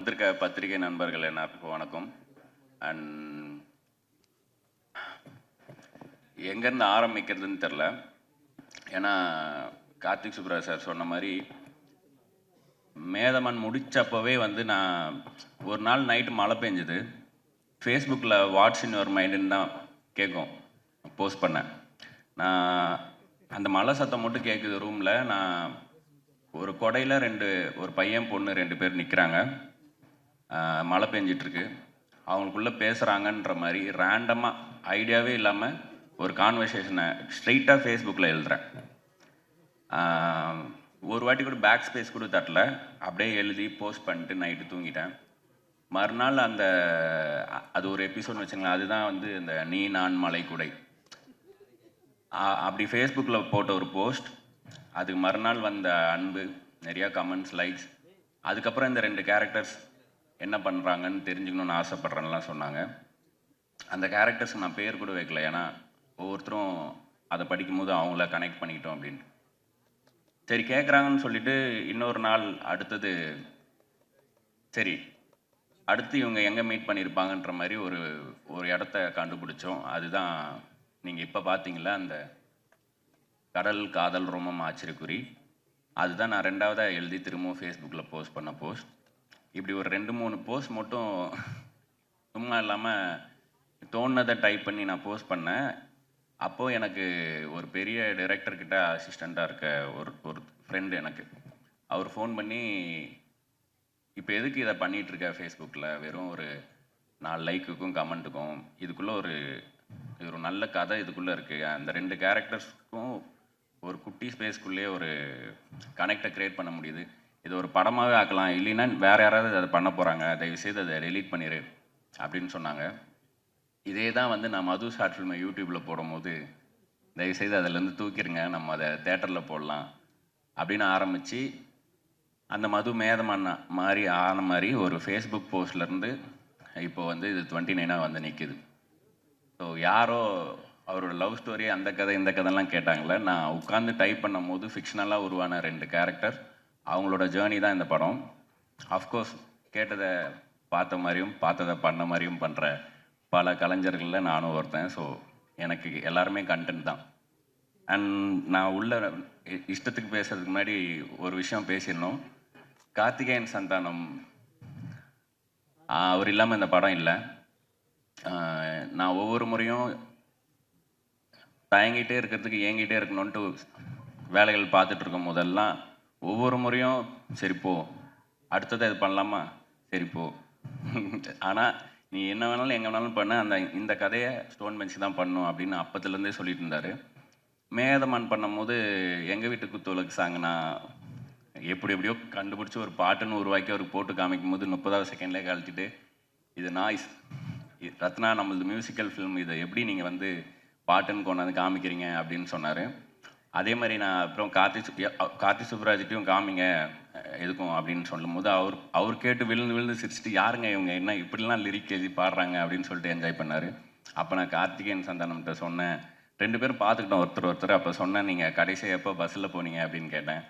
வந்திருக்க பத்திரிகை நண்பர்கள் எல்லாருக்கும் வணக்கம். அண்ட் எங்கேருந்து ஆரம்பிக்கிறதுன்னு தெரில. ஏன்னா கார்த்திக் சுப்ராஜ் சார் சொன்ன மாதிரி மேதமன் முடித்தப்பவே வந்து நான் ஒரு நாள் நைட்டு மழை பெஞ்சுது. ஃபேஸ்புக்கில் வாட்ஸ் இன் யுவர் மைண்டுன்னு தான் கேட்கும், போஸ்ட் பண்ணேன். நான் அந்த மழை சத்தம் மட்டும் கேட்குது ரூமில். நான் ஒரு கொடையில் ஒரு பையன் பொண்ணு 2 பேர் நிற்கிறாங்க. மழை பெஞ்சிட்ருக்கு. அவங்களுக்குள்ளே பேசுகிறாங்கன்ற மாதிரி ரேண்டமாக ஐடியாவே இல்லாமல் ஒரு கான்வர்சேஷனை ஸ்ட்ரெயிட்டாக ஃபேஸ்புக்கில் எழுதுகிறேன். ஒரு வாட்டி கூட பேக் ஸ்பேஸ் கூட தட்டல, அப்படியே எழுதி போஸ்ட் பண்ணிட்டு நைட்டு தூங்கிட்டேன். மறுநாள் அது ஒரு எபிசோட்னு வச்சுங்களேன். அதுதான் வந்து இந்த நீ நான் மலை குடை. அப்படி ஃபேஸ்புக்கில் போட்ட ஒரு போஸ்ட், அதுக்கு மறுநாள் வந்த அன்பு, நிறையா கமெண்ட்ஸ், லைக்ஸ். அதுக்கப்புறம் இந்த 2 கேரக்டர்ஸ் என்ன பண்ணுறாங்கன்னு தெரிஞ்சுக்கணுன்னு ஆசைப்பட்றேன்லாம் சொன்னாங்க. அந்த கேரக்டர்ஸ் நான் பேர் கூட வைக்கல, ஏன்னா ஒவ்வொருத்தரும் அதை படிக்கும்போது அவங்கள கனெக்ட் பண்ணிக்கிட்டோம் அப்படின்ட்டு. சரி கேட்குறாங்கன்னு சொல்லிட்டு இன்னொரு நாள் அடுத்தது சரி அடுத்து இவங்க எங்கே மீட் பண்ணியிருப்பாங்கன்ற மாதிரி ஒரு இடத்த கண்டுபிடிச்சோம். அதுதான் நீங்கள் இப்போ பார்த்தீங்களா, அந்த கடல் காதல் ரோமம் ஆச்சரியக்குறி. அதுதான் நான் 2வதாக எழுதி திரும்பவும் ஃபேஸ்புக்கில் போஸ்ட் பண்ண போஸ்ட். இப்படி ஒரு 2-3 போஸ்ட் மட்டும் சும்மா இல்லாமல் தோணுனதை டைப் பண்ணி நான் போஸ்ட் பண்ணேன். அப்போது எனக்கு ஒரு பெரிய டைரக்டர்கிட்ட அசிஸ்டண்ட்டாக இருக்க ஒரு ஃப்ரெண்டு எனக்கு, அவர் ஃபோன் பண்ணி, இப்போ எதுக்கு இதை பண்ணிகிட்ருக்க ஃபேஸ்புக்கில், வெறும் ஒரு 4 லைக்குக்கும் கமெண்ட்டுக்கும், இதுக்குள்ளே இது ஒரு நல்ல கதை இதுக்குள்ளே இருக்குது. அந்த 2 கேரக்டர்ஸ்க்கும் ஒரு குட்டி ஸ்பேஸ்க்குள்ளேயே ஒரு கனெக்டை க்ரியேட் பண்ண முடியுது. இது ஒரு படமாகவே ஆக்கலாம், இல்லைன்னா வேறு யாராவது அதை பண்ண போகிறாங்க, தயவுசெய்து அதை டெலீட் பண்ணிடு அப்படின்னு சொன்னாங்க. இதே தான் வந்து நான் மது ஷார்ட் ஃபில்மை யூடியூப்பில் போடும்போது, தயவுசெய்து அதிலேருந்து தூக்கிடுங்க, நம்ம அதை தேட்டரில் போடலாம் அப்படின்னு ஆரம்பித்து, அந்த மது மேதமான மாதிரி ஆன மாதிரி ஒரு ஃபேஸ்புக் போஸ்ட்லேருந்து இப்போ வந்து இது 29ஆக வந்து நிற்கிது. ஸோ யாரோ அவரோட லவ் ஸ்டோரி அந்த கதை இந்த கதைலாம் கேட்டாங்களே, நான் உட்காந்து டைப் பண்ணும் போது ஃபிக்ஷனலாக உருவான 2 கேரக்டர், அவங்களோட ஜேர்னி தான் இந்த படம். அஃப்கோர்ஸ் கேட்டதை பார்த்த மாதிரியும் பார்த்ததை பண்ண மாதிரியும் பண்ணுற பல கலைஞர்களில் நானும் ஒருத்தன். ஸோ எனக்கு எல்லாருமே கண்டென்ட் தான். அண்ட் நான் உள்ள இஷ்டத்துக்கு பேசுறதுக்கு முன்னாடி ஒரு விஷயம் பேசிடணும். கார்த்திகேயன் சந்தானம் அவர் இல்லாமல் இந்த படம் இல்லை. நான் ஒவ்வொரு முறையும் தயங்கிட்டே இருக்கிறதுக்கு ஏங்கிட்டே இருக்கணுன்ட்டு வேலைகள் பார்த்துட்டு இருக்கும் போதெல்லாம் ஒவ்வொரு முறையும் சரிப்போ அடுத்தது இது பண்ணலாமா, சரிப்போ ஆனால் நீ என்ன வேணாலும் எங்கே வேணாலும் பண்ண, இந்த கதையை ஸ்டோன் பெஞ்ச் தான் பண்ணும் அப்படின்னு அப்பத்துலேருந்தே சொல்லிட்டு இருந்தார். மேதமான் பண்ணும்போது எங்கள் வீட்டு குத்துவிளக்கு சாங் நான் எப்படியோ கண்டுபிடிச்சி ஒரு பாட்டுன்னு உருவாக்கி அவருக்கு போட்டு காமிக்கும் போது 30வது செகண்ட்லேயே கழட்டிட்டு, இது நாய்ஸ், ரத்னா நம்மளது மியூசிக்கல் ஃபிலிம், இதை எப்படி நீங்கள் வந்து பாட்டுன்னு கொண்டாந்து காமிக்கிறீங்க அப்படின்னு சொன்னார். அதே மாதிரி நான் அப்புறம் கார்த்திக் சுப்ராஜ்கிட்டையும் காமிங்க எதுக்கும் அப்படின்னு சொல்லும் போது அவர் கேட்டு விழுந்து சிரிச்சுட்டு, யாருங்க இவங்க என்ன இப்படிலாம் லிரிக் எழுதி பாடுறாங்க அப்படின்னு சொல்லிட்டு என்ஜாய் பண்ணார். அப்போ நான் கார்த்திகேயன் சந்தானம்கிட்ட சொன்னேன், 2 பேரும் பார்த்துக்கிட்டோம் ஒருத்தர். அப்போ சொன்னேன், நீங்கள் கடைசியாக எப்போ பஸ்ஸில் போனீங்க அப்படின்னு கேட்டேன்.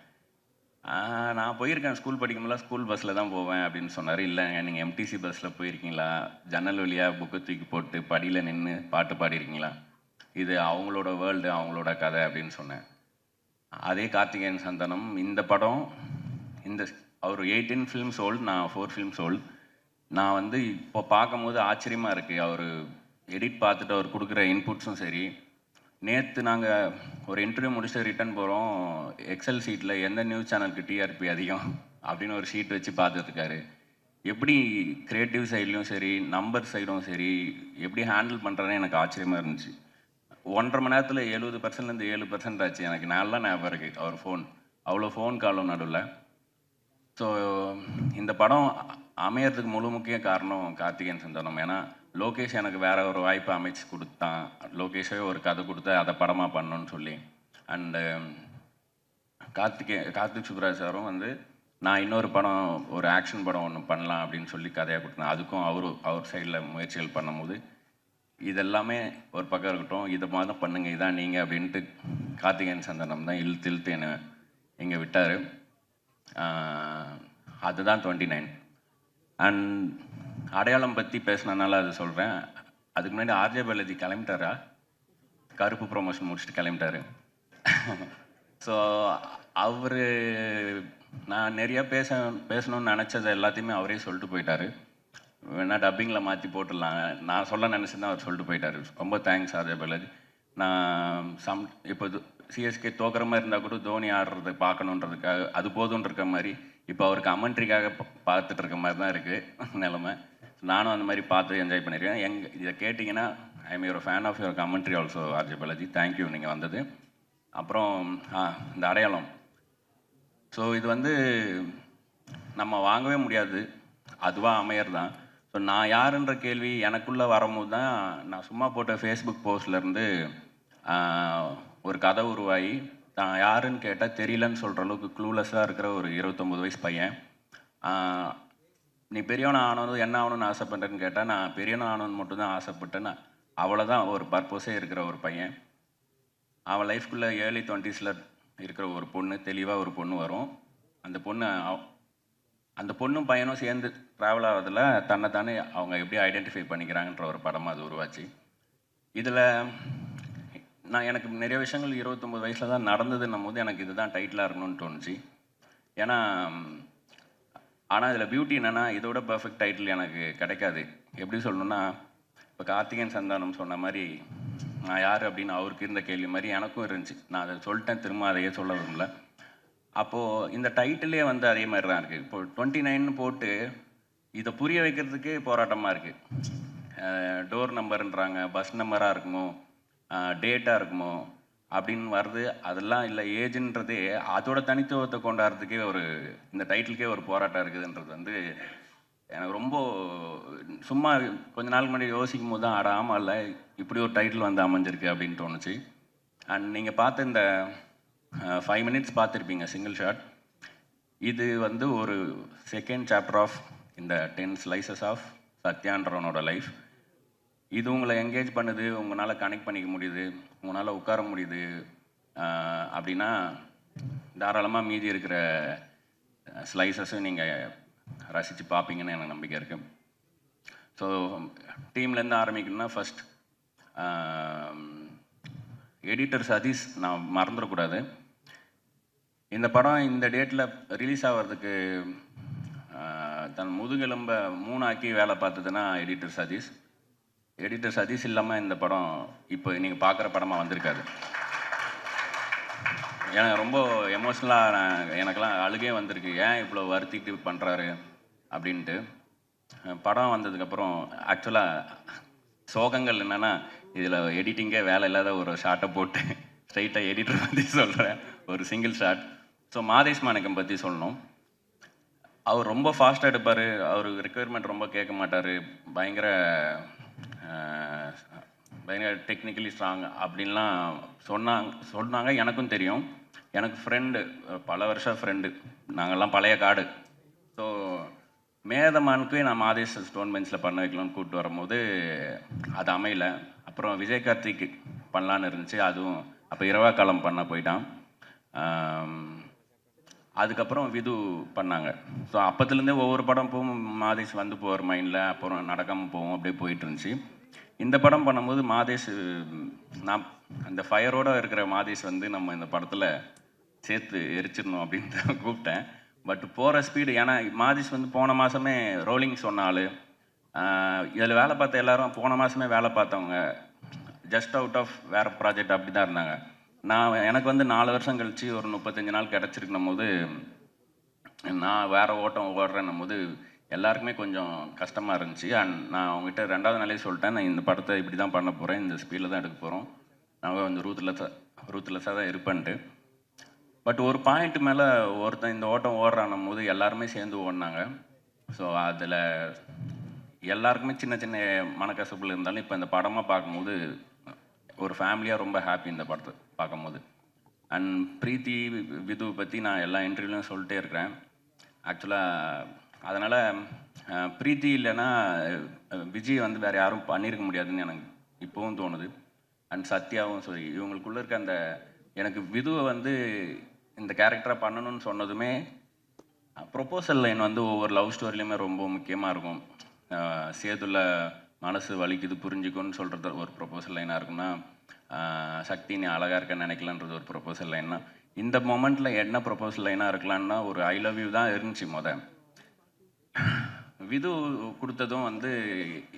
நான் போயிருக்கேன், ஸ்கூல் படிக்கும்போது ஸ்கூல் பஸ்ஸில் தான் போவேன் அப்படின்னு சொன்னார். இல்லைங்க, நீங்கள் எம்டிசி பஸ்ஸில் போயிருக்கீங்களா, ஜன்னல் வழியாக புக்கை தூக்கி போட்டு படியில் நின்று பாட்டு பாடிருக்கீங்களா, இது அவங்களோட வேர்ல்டு, அவங்களோட கதை அப்படின்னு சொன்னேன். அதே கார்த்திகேயன் சந்தானம் இந்த படம், அவர் 18 ஃபிலிம்ஸ் ஓல்டு, நான் 4 ஃபிலிம்ஸ் ஓல்டு. நான் வந்து இப்போ பார்க்கும்போது ஆச்சரியமாக இருக்குது. அவர் எடிட் பார்த்துட்டு அவர் கொடுக்குற இன்புட்ஸும் சரி. நேற்று நாங்கள் ஒரு இன்டர்வியூ முடிச்சுட்டு ரிட்டன் போகிறோம், எக்ஸல் ஷீட்டில் எந்த நியூஸ் சேனலுக்கு டிஆர்பி அதிகம் அப்படின்னு ஒரு ஷீட் வச்சு பார்த்துட்ருக்காரு. எப்படி க்ரியேட்டிவ் சைட்லேயும் சரி, நம்பர் சைடும் சரி, எப்படி ஹேண்டில் பண்ணுறதுன்னு எனக்கு ஆச்சரியமாக இருந்துச்சு. 1.5 மணி நேரத்தில் 70%லேருந்து 7% ஆச்சு. எனக்கு நல்லா ஞாபகம் இருக்குது அவர் ஃபோன், அவ்வளோ ஃபோன் காலும் நடுவில். ஸோ இந்த படம் அமையறதுக்கு முக்கிய காரணம் கார்த்திகேயன் சந்தானம். ஏன்னா லோகேஷ் எனக்கு வேறு ஒரு வாய்ப்பு அமைச்சு கொடுத்தான். லோகேஷே ஒரு கதை கொடுத்து அதை படமாக பண்ணணுன்னு சொல்லி. அண்டு கார்த்திக் சுப்ராஜ் சாரும் வந்து நான் இன்னொரு படம், ஒரு ஆக்ஷன் படம் ஒன்று பண்ணலாம் அப்படின்னு சொல்லி கதையாக கொடுத்தேன். அதுக்கும் அவர் சைடில் முயற்சிகள் பண்ணும்போது இதெல்லாமே ஒரு பக்கம் இருக்கட்டும், இதை மாதிரி பண்ணுங்கள், இதான் நீங்கள் அப்படின்ட்டு கார்த்திகேயன் சந்தானம் தான் இழுத்து என்னை இங்கே விட்டார். அதுதான் 29. அண்ட் அடையாளம் பற்றி பேசினனால அது சொல்கிறேன். அதுக்கு முன்னாடி ஆர்ஜே பாலாஜி கிளம்பிட்டாரா? கருப்பு ப்ரொமோஷன் முடிச்சுட்டு கிளம்பிட்டாரு. ஸோ அவர் நான் நிறையா பேசணும்னு நினச்சது எல்லாத்தையுமே அவரே சொல்லிட்டு போயிட்டார். வேணா டப்பிங்கில் மாற்றி போட்டுடலாங்க, நான் சொல்ல நினச்சிருந்தா அவர் சொல்லிட்டு போயிட்டார். ரொம்ப தேங்க்ஸ் ஆர்ஜே பாலாஜி. நான் இப்போ சிஎஸ்கே தோக்குற மாதிரி இருந்தால் கூட தோனி ஆடுறதை பார்க்கணுன்றதுக்காக அது போதும்னு இருக்க மாதிரி இப்போ அவர் கமெண்ட்ரிக்காக பார்த்துட்டு இருக்க மாதிரி தான் இருக்குது நிலமை. நானும் அந்த மாதிரி பார்த்து என்ஜாய் பண்ணியிருக்கேன். இதை கேட்டிங்கன்னா I am your fan of your commentary also RJ Balaji. Thank you நீங்கள் வந்தது. அப்புறம் இந்த அடையாளம், ஸோ இது வந்து நம்ம வாங்கவே முடியாது, அதுவாக அமையர் தான். ஸோ நான் யாருன்ற கேள்வி எனக்குள்ளே வரும்போது தான் நான் சும்மா போட்ட ஃபேஸ்புக் போஸ்ட்லேருந்து ஒரு கதை உருவாகி தான் யாருன்னு கேட்டால் தெரியலன்னு சொல்கிற அளவுக்கு க்ளூலெஸ்ஸாக இருக்கிற ஒரு 29 வயசு பையன். நீ பெரியவனை ஆனதும் என்ன ஆகணும்னு ஆசைப்பட்டேன்னு கேட்டால் நான் பெரியவனை ஆகணும்னு மட்டும்தான் ஆசைப்பட்டேன்னு அவ்வளோதான் ஒரு பர்பஸே இருக்கிற ஒரு பையன். அவன் லைஃப்குள்ளே ஏர்லி 20s இருக்கிற ஒரு பொண்ணு, தெளிவாக ஒரு பொண்ணு வரும். அந்த பொண்ணும் பையனும் சேர்ந்து ட்ராவல் ஆகிறதுல தன்னைத்தானே அவங்க எப்படி ஐடென்டிஃபை பண்ணிக்கிறாங்கன்ற ஒரு படமாக அது உருவாச்சு. இதில் எனக்கு நிறைய விஷயங்கள் 29 வயசில் தான் நடந்ததுன்னும் போது எனக்கு இதுதான் டைட்டிலாக இருக்கணும்னு தோணுச்சு. ஏன்னா ஆனால் இதில் பியூட்டி என்னென்னா இதோட பர்ஃபெக்ட் டைட்டில் எனக்கு கிடைக்காது. எப்படி சொல்லணுன்னா, இப்போ கார்த்திகேயன் சந்தானம் சொன்ன மாதிரி நான் யார் அப்படின்னு அவருக்கு இருந்த கேள்வி மாதிரி எனக்கும் இருந்துச்சு. நான் அதை சொல்லிட்டேன், திரும்ப அதையே சொல்ல விரும்பல. அப்போது இந்த டைட்டிலே வந்து அதே மாதிரி தான் இருக்குது. இப்போ 29 போட்டு இதை புரிய வைக்கிறதுக்கே போராட்டமாக இருக்குது. டோர் நம்பருன்றாங்க, பஸ் நம்பராக இருக்குமோ, டேட்டாக இருக்குமோ அப்படின்னு வருது. அதெல்லாம் இல்லை, ஏஜ்ன்றதே அதோட தனித்துவத்தை கொண்டாடுறதுக்கே இந்த டைட்டிலுக்கே ஒரு போராட்டம் இருக்குதுன்றது வந்து எனக்கு ரொம்ப சும்மா கொஞ்ச நாள் முன்னாடி யோசிக்கும் போது தான் ஆடாமல் இல்லை இப்படி ஒரு டைட்டில் வந்து அமைஞ்சிருக்கு அப்படின்னு தோணுச்சு. அண்ட் நீங்கள் பார்த்த இந்த 5 minutes பார்த்துருப்பீங்க சிங்கிள் ஷாட். இது வந்து ஒரு செகண்ட் சாப்டர் ஆஃப் இந்த 10 slices ஆஃப் சத்யான்றவனோட லைஃப். இது உங்களை என்கேஜ் பண்ணுது, உங்களால் கனெக்ட் பண்ணிக்க முடியுது, உங்களால் உட்கார முடியுது அப்படின்னா தாராளமாக மீதி இருக்கிற ஸ்லைசஸும் நீங்கள் ரசித்து பார்ப்பீங்கன்னு எனக்கு நம்பிக்கை இருக்குது. ஸோ டீம்லேருந்து ஆரம்பிக்கணும்னா ஃபஸ்ட் எடிட்டர் சதீஷ் நான் மறந்துடக்கூடாது. இந்த படம் இந்த டேட்டில் ரிலீஸ் ஆகிறதுக்கு தன் முதுகெலும்பை 3 ஆக்கி வேலை பார்த்ததுன்னா எடிட்டர் சதீஷ். எடிட்டர் சதீஷ் இல்லாமல் இந்த படம் இப்போ நீங்கள் பார்க்குற படமாக வந்திருக்காது. எனக்கு ரொம்ப எமோஷ்னலாக எனக்கெல்லாம் அழுகே வந்திருக்கு, ஏன் இவ்வளோ வருத்திட்டு பண்ணுறாரு அப்படின்ட்டு. படம் வந்ததுக்கப்புறம் ஆக்சுவலாக சோகங்கள் என்னென்னா, இதில் எடிட்டிங்கே வேலை இல்லாத ஒரு ஷார்ட்டை போட்டு ஸ்ட்ரைட்டாக எடிட்டர் பற்றி சொல்கிறேன், ஒரு சிங்கிள் ஷாட். ஸோ மாதேஷ் மாணிக்கம் பற்றி சொல்லணும். அவர் ரொம்ப ஃபாஸ்ட்டாக எடுப்பார், அவர் ரெக்குயர்மெண்ட் ரொம்ப கேட்க மாட்டார், பயங்கர டெக்னிக்கலி ஸ்ட்ராங் அப்படின்லாம் சொன்னாங்க. எனக்கும் தெரியும், எனக்கு ஃப்ரெண்டு, பல வருஷம் ஃப்ரெண்டு, நாங்கள்லாம் பழைய காடு. ஸோ மேதமானுக்கு நான் மாதேஷ் ஸ்டோன் பெஞ்சில் பண்ண வைக்கலாம்னு கூப்பிட்டு வரும்போது அது அமையல. அப்புறம் விஜய் கார்த்திக் பண்ணலான்னு இருந்துச்சு, அதுவும் அப்போ இரவா காலம் பண்ண போயிட்டான். அதுக்கப்புறம் விது பண்ணாங்க. ஸோ அப்போத்துலேருந்தே ஒவ்வொரு படம் போகும் மாதேஷ் வந்து போகிற மைண்டில், அப்புறம் நடக்காமல் போவோம், அப்படியே போயிட்டு இருந்துச்சு. இந்த படம் பண்ணும்போது மாதேஷ், நான் அந்த ஃபயரோடு இருக்கிற மாதேஷ் வந்து நம்ம இந்த படத்தில் சேர்த்து எரிச்சிடணும் அப்படின்னு தான் கூப்பிட்டேன். பட் போகிற ஸ்பீடு, ஏன்னா மாதேஷ் வந்து போன மாதமே ரோலிங் சொன்னாலும் இதில் வேலை பார்த்த எல்லோரும் போன மாதமே வேலை பார்த்தவங்க, ஜஸ்ட் அவுட் ஆஃப் வேறு ப்ராஜெக்ட் அப்படி தான் இருந்தாங்க. எனக்கு வந்து 4 வருஷம் கழித்து ஒரு 35 நாள் கிடச்சிருக்கணும் போது நான் வேறு ஓட்டம் ஓடுறேன்னும் போது எல்லாருக்குமே கொஞ்சம் கஷ்டமாக இருந்துச்சு. அண்ட் நான் அவங்ககிட்ட 2வது நாளே சொல்லிட்டேன், நான் இந்த படத்தை இப்படி தான் பண்ண போகிறேன், இந்த ஸ்பீடில் தான் எடுக்க போகிறோம், நாங்கள் கொஞ்சம் ரூத்லெஸ்ஸாக தான் இருப்பேன்ட்டு. பட் ஒரு பாயிண்ட் மேலே ஒருத்தன் இந்த ஓட்டம் ஓடுறான்னும் போது எல்லாருமே சேர்ந்து ஓடினாங்க. ஸோ அதில் எல்லாருக்குமே சின்ன சின்ன மனக்கசப்புகள் இருந்தாலும் இப்போ இந்த படமாக பார்க்கும்போது ஒரு ஃபேமிலியாக ரொம்ப ஹாப்பி இந்த படத்தை பார்க்கும்போது. அண்ட் பிரீத்தி விது பற்றி நான் எல்லா இன்டர்வியூலையும் சொல்லிட்டே இருக்கிறேன். ஆக்சுவலாக அதனால் பிரீத்தி இல்லைன்னா விஜய் வந்து வேறு யாரும் பண்ணியிருக்க முடியாதுன்னு எனக்கு இப்போவும் தோணுது. அண்ட் சத்யாவும் சரி, இவங்களுக்குள்ளே இருக்க அந்த, எனக்கு விதுவை வந்து இந்த கேரக்டரை பண்ணணும்னு சொன்னதுமே ப்ரொபோசல் லைன் வந்து ஒவ்வொரு லவ் ஸ்டோரிலையுமே ரொம்ப முக்கியமாக இருக்கும். சேதுல மனசு வலிக்குது புரிஞ்சுக்கும்னு சொல்கிறது ஒரு ப்ரொபோசல் லைனாக இருக்குன்னா, சக்தி நீ அழகாக இருக்கன்னு நினைக்கலன்றது ஒரு ப்ரொபோசல் லைன்னா, இந்த மொமெண்ட்டில் என்ன ப்ரொபோசல் லைனாக இருக்கலான்னா ஒரு ஐ லவ் யூ தான் இருந்துச்சு. விது கொடுத்ததும் வந்து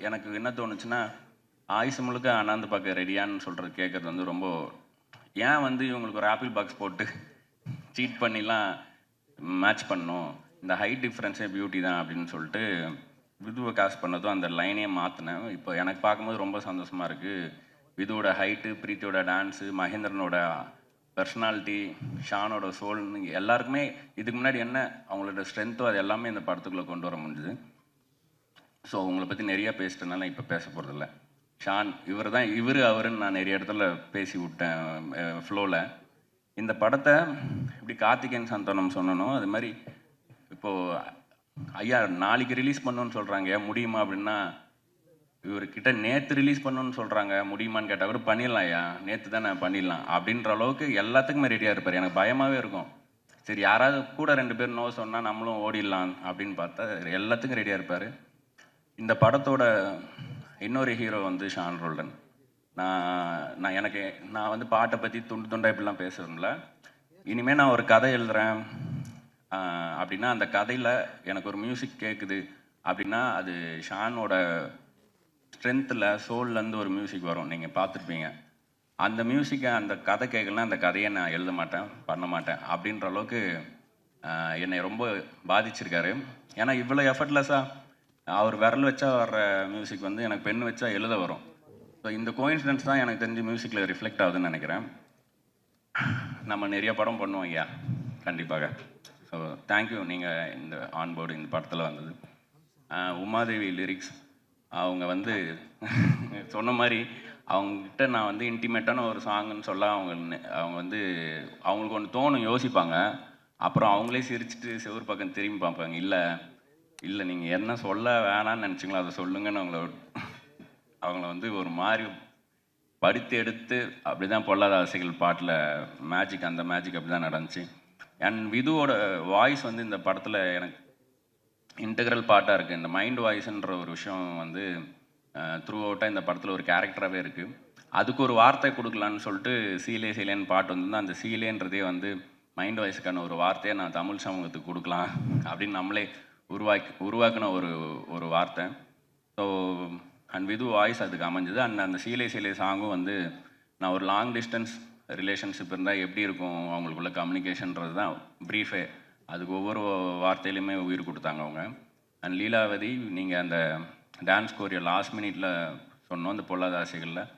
எனக்கு என்ன தோணுச்சுன்னா, ஆயுசு முழுக்க அண்ணாந்து பார்க்க ரெடியான்னு சொல்கிறது கேட்குறது வந்து ரொம்ப, ஏன் வந்து இவங்களுக்கு ஒரு ஆப்பிள் பாக்ஸ் போட்டு சீட் பண்ணிலாம் மேட்ச் பண்ணணும், இந்த ஹைட் டிஃப்ரென்ஸே பியூட்டி தான் அப்படின்னு சொல்லிட்டு விதுவை காஸ்ட் பண்ணதும் அந்த லைனே மாற்றினேன். இப்போ எனக்கு பார்க்கும்போது ரொம்ப சந்தோஷமாக இருக்குது. விதுவோட ஹைட்டு, பிரீத்தியோட டான்ஸு, மகேந்திரனோட பர்சனாலிட்டி, ஷானோட சோல்னு எல்லாருக்குமே இதுக்கு முன்னாடி என்ன அவங்களோட ஸ்ட்ரென்த்தோ அது எல்லாமே இந்த படத்துக்குள்ளே கொண்டு வர முடிஞ்சுது. ஸோ உங்களை பற்றி நிறையா பேசிட்டனால இப்போ பேச போகிறதில்ல. ஷான் இவர் அவருன்னு நான் நிறைய இடத்துல பேசி விட்டேன் ஃப்ளோவில். இந்த படத்தை இப்படி கார்த்திகேயன் சந்தானம் சொன்னனோ அது மாதிரி இப்போது ஐயா நாளைக்கு ரிலீஸ் பண்ணணுன்னு சொல்கிறாங்க, முடியுமா அப்படின்னா, இவர்கிட்ட நேற்று ரிலீஸ் பண்ணணுன்னு சொல்கிறாங்க, முடியுமான்னு கேட்டால் கூட பண்ணிடலாம் ஐயா, நேற்று தான் நான் பண்ணிடலாம் அப்படின்ற அளவுக்கு எல்லாத்துக்குமே ரெடியாக இருப்பார். எனக்கு பயமாகவே இருக்கும், சரி யாராவது கூட 2 பேர் நோ சொன்னால் நம்மளும் ஓடிடலாம் அப்படின்னு பார்த்தா எல்லாத்துக்கும் ரெடியாக இருப்பார். இந்த படத்தோட இன்னொரு ஹீரோ வந்து ஷான் ரோல்டன். நான் வந்து பாட்டை பற்றி துண்டு துண்டாக இப்படிலாம் பேசுகிறேன்ல, இனிமேல் நான் ஒரு கதை எழுதுகிறேன் அப்படின்னா அந்த கதையில் எனக்கு ஒரு மியூசிக் கேட்குது அப்படின்னா அது ஷானோட ஸ்ட்ரென்த்தில் சோல்லேருந்து ஒரு மியூசிக் வரும், நீங்கள் பார்த்துருப்பீங்க. அந்த மியூசிக்கை அந்த கதை கேட்கலன்னா அந்த கதையை நான் எழுத மாட்டேன், பண்ண மாட்டேன் அப்படின்ற அளவுக்கு என்னை ரொம்ப பாதிச்சிருக்காரு. ஏன்னா இவ்வளோ எஃபர்ட்லெஸ்ஸாக அவர் விரல் வச்சா வர்ற மியூசிக் வந்து எனக்கு பென் வச்சா எழுத வரும். ஸோ இந்த கோயின்சிடென்ஸ் தான் எனக்கு தெரிஞ்சு மியூசிக்கில் ரிஃப்ளெக்ட் ஆகுதுன்னு நினைக்கிறேன். நம்ம நிறைய படம் பண்ணுவோம் ஐயா, கண்டிப்பாக. ஸோ தேங்க்யூ நீங்கள் இந்த ஆன்போர்டு இந்த படத்தில் வந்தது. உமாதேவி லிரிக்ஸ் அவங்க வந்து சொன்ன மாதிரி அவங்ககிட்ட நான் வந்து இன்டிமேட்டான ஒரு சாங்குன்னு சொல்ல அவங்க வந்து அவங்களுக்கு ஒன்று தோணும், யோசிப்பாங்க. அப்புறம் அவங்களே சிரிச்சுட்டு செவ்வறு பக்கம் திரும்பி பார்ப்பாங்க, இல்லை நீங்கள் என்ன சொல்ல வேணான்னு நினச்சிங்களோ அதை சொல்லுங்கன்னு அவங்கள வந்து ஒரு மாதிரி படுத்து எடுத்து அப்படி தான் பொல்லாத ஆசைகள் பாட்டில் மேஜிக், அந்த மேஜிக் அப்படி தான் நடந்துச்சு. அண்ட் விதுவோட வாய்ஸ் வந்து இந்த படத்தில் எனக்கு இன்டெக்ரல் பார்ட்டாக இருக்குது. இந்த மைண்ட் வாய்ஸ்ன்ற ஒரு விஷயம் வந்து த்ரூ அவுட்டாக இந்த படத்தில் ஒரு கேரக்டராகவே இருக்குது. அதுக்கு ஒரு வார்த்தை கொடுக்கலான்னு சொல்லிட்டு சீலேன்னு பாட்டு வந்து அந்த சீலேன்றதே வந்து மைண்ட் வாய்ஸுக்கான ஒரு வார்த்தையை நான் தமிழ் சமூகத்துக்கு கொடுக்கலாம் அப்படின்னு நம்மளே உருவாக்கின ஒரு வார்த்தை. ஸோ அண்ட் விது வாய்ஸ் அதுக்கு அமைஞ்சது. அண்ட் அந்த சீலே சாங்கும் வந்து நான் ஒரு லாங் டிஸ்டன்ஸ் ரிலேஷன்ஷிப் இருந்தால் எப்படி இருக்கும் அவங்களுக்குள்ள கம்யூனிகேஷன்றது தான் ப்ரீஃபே. அதுக்கு ஒவ்வொரு வார்த்தையிலுமே உயிர் கொடுத்தாங்க அவங்க. அண்ட் லீலாவதி, நீங்கள் அந்த டான்ஸ் கோரியோ லாஸ்ட் மினிட்ல சொன்னோம் அந்த பொல்லாத ஆசைகளில்,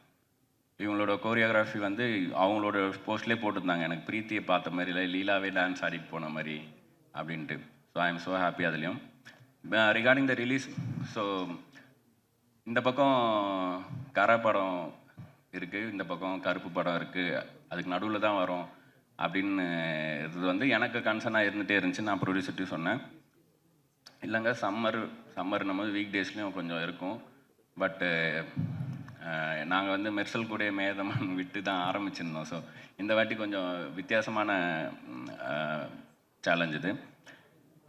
இவங்களோட கோரியோகிராஃபி வந்து அவங்களோட போஸ்ட்லேயே போட்டிருந்தாங்க, எனக்கு பிரீத்தியை பார்த்த மாதிரி இல்லை, லீலாவே டான்ஸ் ஆடிட்டு போன மாதிரி அப்படின்ட்டு. So I am so happy. அதுலேயும் ரிகார்டிங் த ரிலீஸ், ஸோ இந்த பக்கம் கரை படம் இருக்குது, இந்த பக்கம் கருப்பு படம் இருக்குது, அதுக்கு நடுவில் தான் வரும் அப்படின்னு இது வந்து எனக்கு கன்சர்னாக இருந்துகிட்டே இருந்துச்சு. நான் ப்ரொடியூசர்ட்டையும் சொன்னேன், இல்லைங்க சம்மர்னும் போது வீக் டேஸ்லேயும் கொஞ்சம் இருக்கும், பட்டு நாங்கள் வந்து மெர்சல் கூட மேதமான் விட்டு தான் ஆரம்பிச்சிருந்தோம். ஸோ இந்த வாட்டி கொஞ்சம் வித்தியாசமான சேலஞ்ச் இது.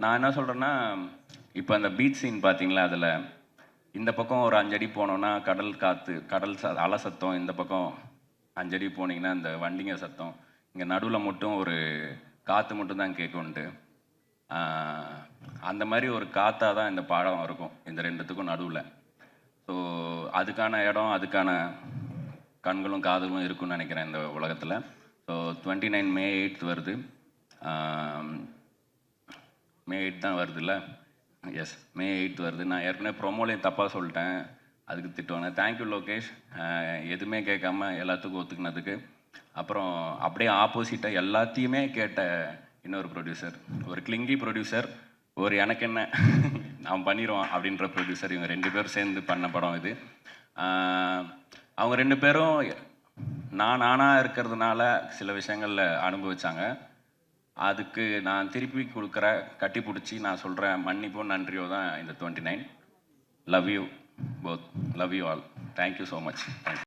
நான் என்ன சொல்கிறேன்னா, இப்போ அந்த பீச் சீன் பார்த்தீங்களா, அதில் இந்த பக்கம் ஒரு 5 அடி போனோன்னா கடல் காற்று, அலை சத்தம், இந்த பக்கம் 5 அடி போனீங்கன்னா அந்த வண்டிங்க சத்தம், இங்கே நடுவில் மட்டும் ஒரு காற்று மட்டும் தான் கேட்கும்ன்ட்டு. அந்த மாதிரி ஒரு காற்றாக தான் இந்த பாடம் இருக்கும் இந்த ரெண்டுத்துக்கும் நடுவில். ஸோ அதுக்கான இடம், அதுக்கான கண்களும் காதுகளும் இருக்குன்னு நினைக்கிறேன் இந்த உலகத்தில். ஸோ 29 May 8th வருது. May 8 தான் வருதுல்ல? எஸ், May 8th வருது. நான் ஏற்கனவே ப்ரொமோலையும் தப்பாக சொல்லிட்டேன், அதுக்கு திட்டுவாங்க. தேங்க்யூ லோகேஷ், எதுவுமே கேட்காம எல்லாத்துக்கும் ஒத்துக்குனதுக்கு. அப்புறம் அப்படியே ஆப்போசிட்டாக எல்லாத்தையுமே கேட்ட இன்னொரு ப்ரொடியூசர், ஒரு கிளிங்கி ப்ரொடியூசர், ஒரு எனக்கு என்ன நான் பண்ணிடுவோம் அப்படின்ற ப்ரொடியூசர். இவங்க 2 பேரும் சேர்ந்து பண்ண படம் இது. அவங்க 2 பேரும் நானாக இருக்கிறதுனால சில விஷயங்களில் அனுபவிச்சாங்க. அதுக்கு நான் திருப்பி கொடுக்குற கட்டி பிடிச்சி நான் சொல்கிறேன் மன்னிப்போ நன்றியோ தான் இந்த 29. Love you both, love you all. Thank you so much. Thank you.